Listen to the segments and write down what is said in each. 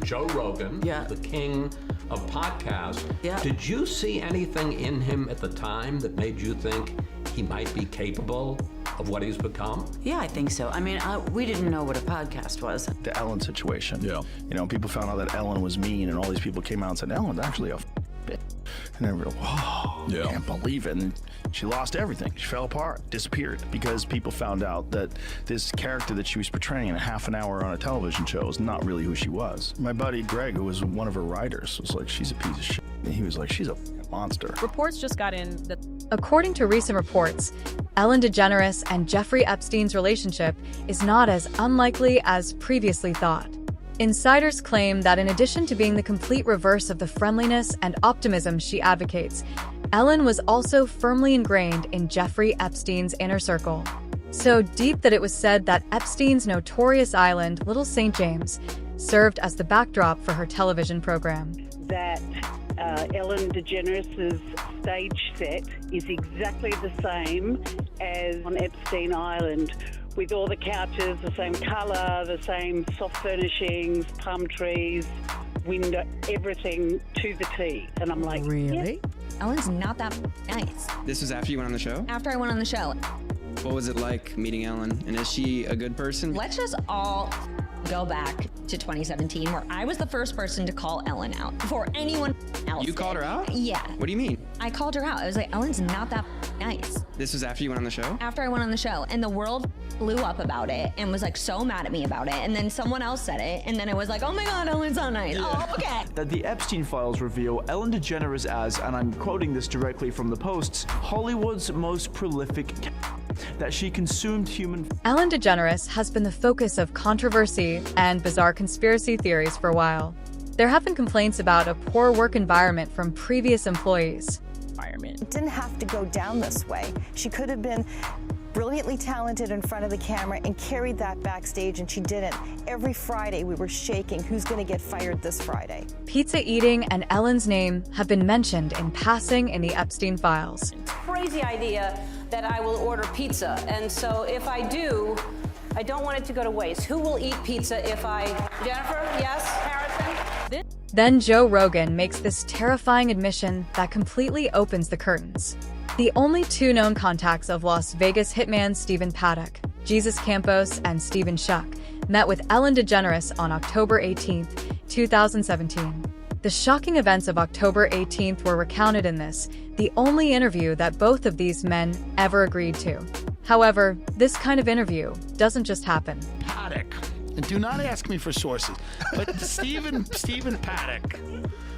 Joe Rogan, the king of podcasts. Did you see anything in him at the time that made you think he might be capable of what he's become? Yeah, I think so. I mean, we didn't know what a podcast was. The Ellen situation. Yeah. You know, people found out that Ellen was mean, and all these people came out and said, Ellen's actually a bitch. And they were like, whoa, can't believe it. And she lost everything. She fell apart, disappeared, because people found out that this character that she was portraying in a half an hour on a television show is not really who she was. My buddy Greg, who was one of her writers, was like, she's a piece of shit. And he was like, she's a monster. Reports just got in that... According to recent reports, Ellen DeGeneres and Jeffrey Epstein's relationship is not as unlikely as previously thought. Insiders claim that in addition to being the complete reverse of the friendliness and optimism she advocates, Ellen was also firmly ingrained in Jeffrey Epstein's inner circle. So deep that it was said that Epstein's notorious island, Little St. James, served as the backdrop for her television program. That Ellen DeGeneres' stage set is exactly the same as on Epstein Island, with all the couches, the same colour, the same soft furnishings, palm trees, window, everything to the T. And I'm like, really? Ellen's not that nice. This was after you went on the show? After I went on the show. What was it like meeting Ellen? And is she a good person? Let's just all go back to 2017, where I was the first person to call Ellen out before anyone else. You called her out? Yeah. What do you mean? I called her out. I was like, Ellen's not that nice. This was after you went on the show? After I went on the show, and the world blew up about it and was like so mad at me about it, and then someone else said it, and then it was like, oh my god, Ellen's so nice. Oh, okay. That the Epstein files reveal Ellen DeGeneres as, and I'm quoting this directly from the Post's, Hollywood's most prolific that she consumed human... Ellen DeGeneres has been the focus of controversy and bizarre conspiracy theories for a while. There have been complaints about a poor work environment from previous employees. It didn't have to go down this way. She could have been brilliantly talented in front of the camera and carried that backstage, and she didn't. Every Friday we were shaking, who's going to get fired this Friday? Pizza eating and Ellen's name have been mentioned in passing in the Epstein files. Crazy idea that I will order pizza, and so if I do, I don't want it to go to waste. Who will eat pizza if I... Jennifer? Yes? Harrison? Then Joe Rogan makes this terrifying admission that completely opens the curtains. The only two known contacts of Las Vegas hitman Stephen Paddock, Jesus Campos, and Stephen Schuck met with Ellen DeGeneres on October 18, 2017. The shocking events of October 18th were recounted in this, the only interview that both of these men ever agreed to. However, this kind of interview doesn't just happen. Paddock. And do not ask me for sources, but Stephen Paddock.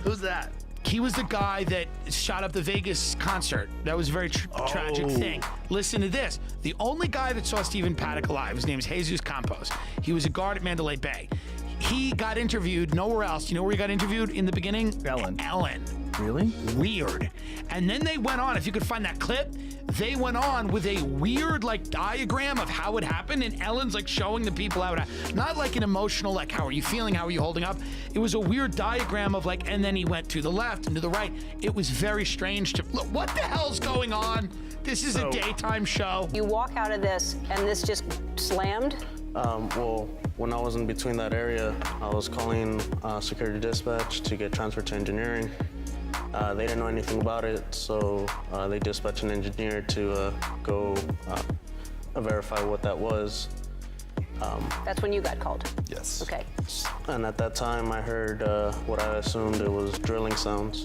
Who's that? He was the guy that shot up the Vegas concert. That was a very tragic thing. Listen to this. The only guy that saw Stephen Paddock alive, his name is Jesus Campos. He was a guard at Mandalay Bay. He got interviewed nowhere else. You know where he got interviewed in the beginning? Ellen. Really? Weird. And then they went on, if you could find that clip, they went on with a weird diagram of how it happened, and Ellen's showing the people how it happened. Not like an emotional, how are you feeling, how are you holding up? It was a weird diagram of and then he went to the left and to the right. It was very strange to, look, what the hell's going on? This is a daytime show. You walk out of this and this just slammed? Well, when I was in between that area, I was calling security dispatch to get transferred to engineering. They didn't know anything about it, so they dispatched an engineer to go verify what that was. That's when you got called? Yes. Okay. And at that time, I heard what I assumed it was drilling sounds.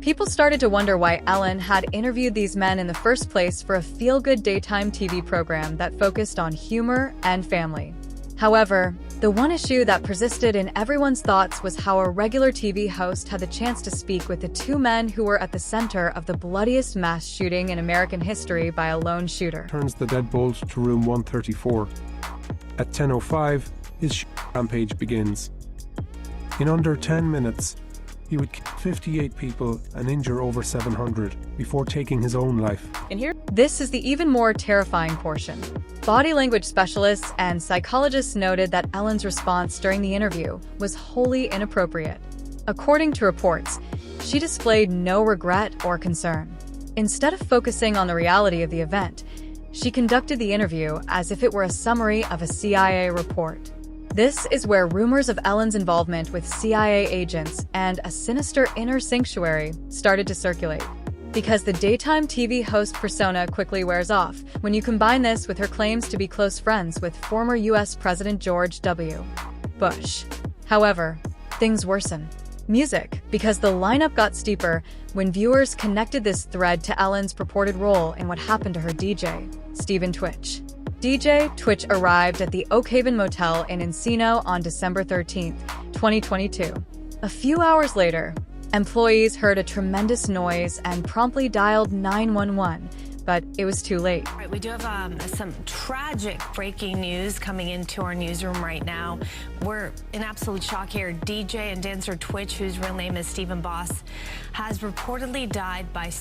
People started to wonder why Ellen had interviewed these men in the first place for a feel-good daytime TV program that focused on humor and family. However, the one issue that persisted in everyone's thoughts was how a regular TV host had the chance to speak with the two men who were at the center of the bloodiest mass shooting in American history by a lone shooter. Turns the deadbolt to room 134. At 10:05, his rampage begins. In under 10 minutes, he would kill 58 people and injure over 700 before taking his own life. And here, this is the even more terrifying portion. Body language specialists and psychologists noted that Ellen's response during the interview was wholly inappropriate. According to reports, she displayed no regret or concern. Instead of focusing on the reality of the event, she conducted the interview as if it were a summary of a CIA report. This is where rumors of Ellen's involvement with CIA agents and a sinister inner sanctuary started to circulate. Because the daytime TV host persona quickly wears off when you combine this with her claims to be close friends with former U.S. President George W. Bush. However, things worsen. Music, because the lineup got steeper when viewers connected this thread to Ellen's purported role in what happened to her DJ, Stephen Twitch. DJ Twitch arrived at the Oakhaven Motel in Encino on December 13, 2022. A few hours later, employees heard a tremendous noise and promptly dialed 911, but it was too late. All right, we do have some tragic breaking news coming into our newsroom right now. We're in absolute shock here. DJ and dancer Twitch, whose real name is Stephen Boss, has reportedly died by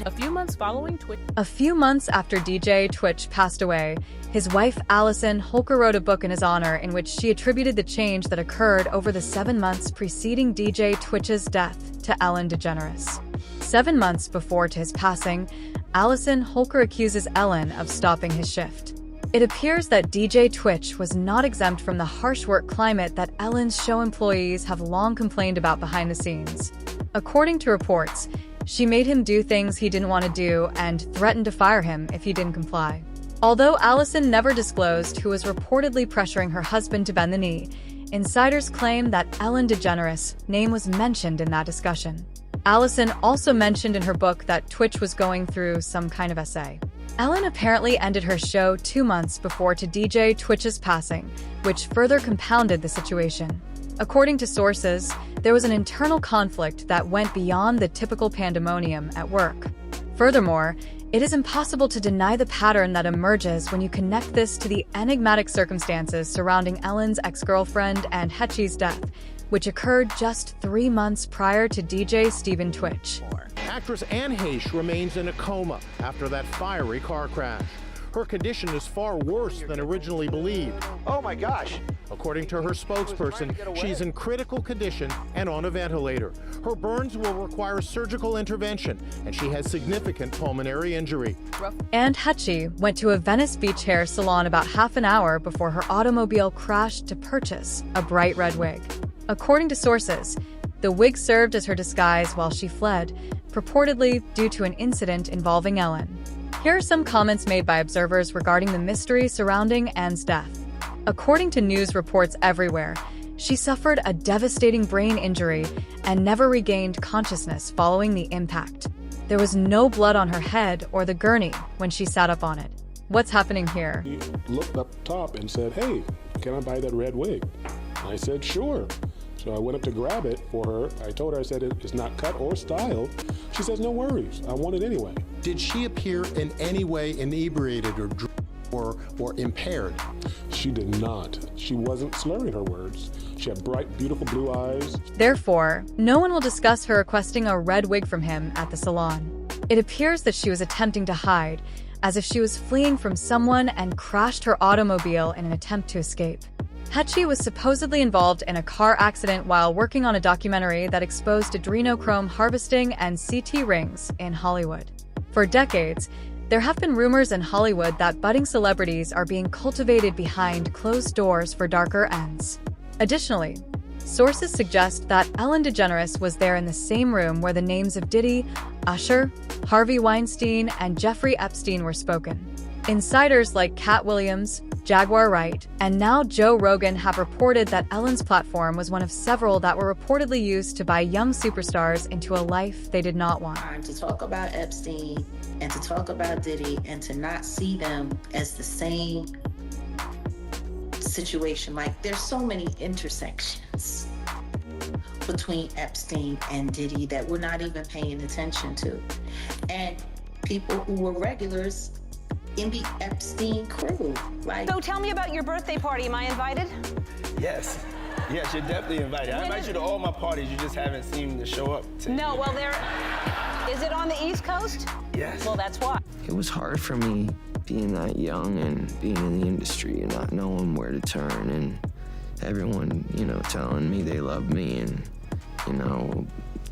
a few months following Twitch. A few months after DJ Twitch passed away, his wife Allison Holker wrote a book in his honor in which she attributed the change that occurred over the 7 months preceding DJ Twitch's death to Ellen DeGeneres. 7 months before to his passing, Allison Holker accuses Ellen of stopping his shift. It appears that DJ Twitch was not exempt from the harsh work climate that Ellen's show employees have long complained about behind the scenes. According to reports, she made him do things he didn't want to do and threatened to fire him if he didn't comply. Although Allison never disclosed who was reportedly pressuring her husband to bend the knee, insiders claim that Ellen DeGeneres' name was mentioned in that discussion. Allison also mentioned in her book that Twitch was going through some kind of essay. Ellen apparently ended her show 2 months before to DJ Twitch's passing, which further compounded the situation. According to sources, there was an internal conflict that went beyond the typical pandemonium at work. Furthermore, it is impossible to deny the pattern that emerges when you connect this to the enigmatic circumstances surrounding Ellen's ex-girlfriend and Hetchy's death, which occurred just 3 months prior to DJ Stephen Twitch. Actress Anne Heche remains in a coma after that fiery car crash. Her condition is far worse than originally believed. Oh my gosh. According to her spokesperson, she's in critical condition and on a ventilator. Her burns will require surgical intervention, and she has significant pulmonary injury. And Hetchy went to a Venice Beach hair salon about half an hour before her automobile crashed to purchase a bright red wig. According to sources, the wig served as her disguise while she fled, purportedly due to an incident involving Ellen. Here are some comments made by observers regarding the mystery surrounding Anne's death. According to news reports everywhere, she suffered a devastating brain injury and never regained consciousness following the impact. There was no blood on her head or the gurney when she sat up on it. What's happening here? He looked up top and said, "Hey, can I buy that red wig?" I said, "Sure." So I went up to grab it for her. I told her, I said, "It's not cut or styled." She says, "No worries, I want it anyway." Did she appear in any way inebriated or drunk or impaired? She did not. She wasn't slurring her words. She had bright, beautiful blue eyes. Therefore, no one will discuss her requesting a red wig from him at the salon. It appears that she was attempting to hide, as if she was fleeing from someone and crashed her automobile in an attempt to escape. Hetchy was supposedly involved in a car accident while working on a documentary that exposed adrenochrome harvesting and CT rings in Hollywood. For decades, there have been rumors in Hollywood that budding celebrities are being cultivated behind closed doors for darker ends. Additionally, sources suggest that Ellen DeGeneres was there in the same room where the names of Diddy, Usher, Harvey Weinstein, and Jeffrey Epstein were spoken. Insiders like Cat Williams, Jaguar Wright, and now Joe Rogan have reported that Ellen's platform was one of several that were reportedly used to buy young superstars into a life they did not want. To talk about Epstein and to talk about Diddy and to not see them as the same situation. Like, there's so many intersections between Epstein and Diddy that we're not even paying attention to. And people who were regulars in the Epstein crew. Like, So tell me about your birthday party. Am I invited? Yes. Yes, you're definitely invited. I invite you to all my parties. You just haven't seemed to show up. No, well, is it on the East Coast? Yes. Well, that's why. It was hard for me being that young and being in the industry and not knowing where to turn and everyone, telling me they love me and,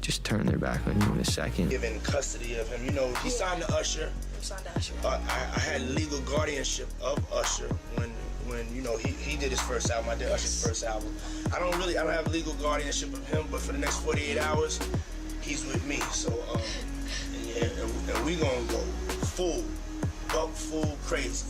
just turn their back on you in a second. Given custody of him, he signed to Usher. I had legal guardianship of Usher when when, you know, he did his first album. I did Usher's first album. I don't have legal guardianship of him, but for the next 48 hours, he's with me. So, and we gonna go full crazy.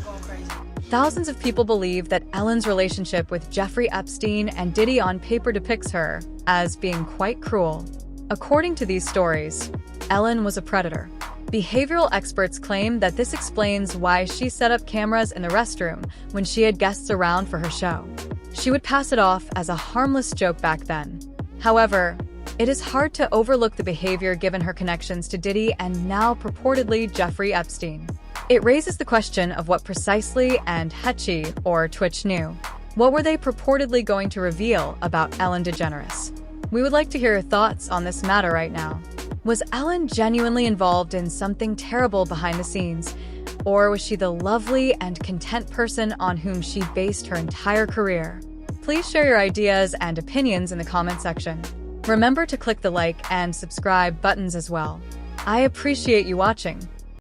Going crazy. Thousands of people believe that Ellen's relationship with Jeffrey Epstein and Diddy on paper depicts her as being quite cruel. According to these stories, Ellen was a predator. Behavioral experts claim that this explains why she set up cameras in the restroom when she had guests around for her show. She would pass it off as a harmless joke back then. However, it is hard to overlook the behavior given her connections to Diddy and now purportedly Jeffrey Epstein. It raises the question of what precisely and Hetchy or Twitch knew. What were they purportedly going to reveal about Ellen DeGeneres? We would like to hear your thoughts on this matter right now. Was Ellen genuinely involved in something terrible behind the scenes? Or was she the lovely and content person on whom she based her entire career? Please share your ideas and opinions in the comment section. Remember to click the like and subscribe buttons as well. I appreciate you watching.